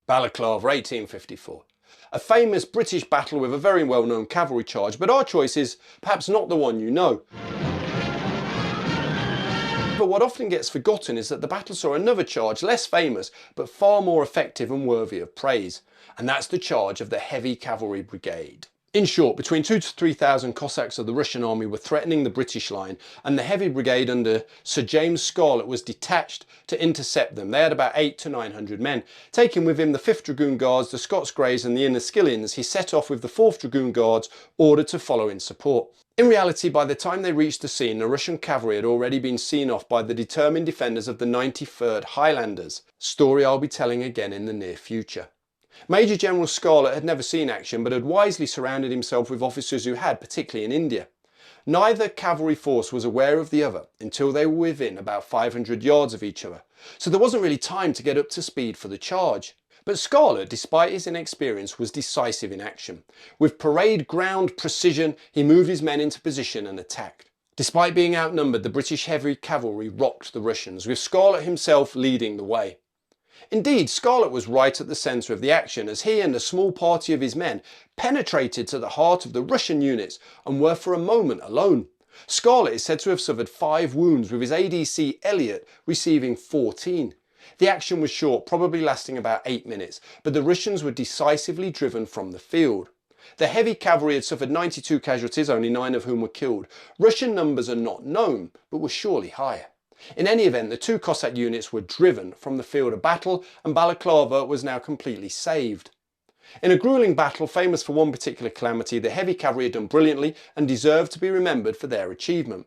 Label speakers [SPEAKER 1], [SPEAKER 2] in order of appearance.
[SPEAKER 1] Balaclava, 1854. A famous British battle with a very well-known cavalry charge, but our choice is perhaps not the one you know. But what often gets forgotten is that the battle saw another charge, less famous, but far more effective and worthy of praise. And that's the charge of the Heavy Cavalry Brigade. In short, between 2,000 to 3,000 Cossacks of the Russian army were threatening the British line, and the Heavy Brigade under Sir James Scarlett was detached to intercept them. They had about 800 to 900 men. Taking with him the 5th Dragoon Guards, the Scots Greys and the Inniskillings, he set off with the 4th Dragoon Guards, ordered to follow in support. In reality, by the time they reached the scene, the Russian cavalry had already been seen off by the determined defenders of the 93rd Highlanders, story I'll be telling again in the near future. Major General Scarlett had never seen action, but had wisely surrounded himself with officers who had, particularly in India. Neither cavalry force was aware of the other until they were within about 500 yards of each other, so there wasn't really time to get up to speed for the charge. But Scarlett, despite his inexperience, was decisive in action. With parade ground precision, he moved his men into position and attacked. Despite being outnumbered, the British heavy cavalry rocked the Russians, with Scarlett himself leading the way. Indeed, Scarlett was right at the centre of the action, as he and a small party of his men penetrated to the heart of the Russian units and were for a moment alone. Scarlett is said to have suffered 5 wounds, with his ADC Elliot receiving 14. The action was short, probably lasting about 8 minutes, but the Russians were decisively driven from the field. The heavy cavalry had suffered 92 casualties, only 9 of whom were killed. Russian numbers are not known, but were surely higher. In any event, the 2 Cossack units were driven from the field of battle, and Balaclava was now completely saved. In a gruelling battle famous for one particular calamity, the heavy cavalry had done brilliantly and deserved to be remembered for their achievement.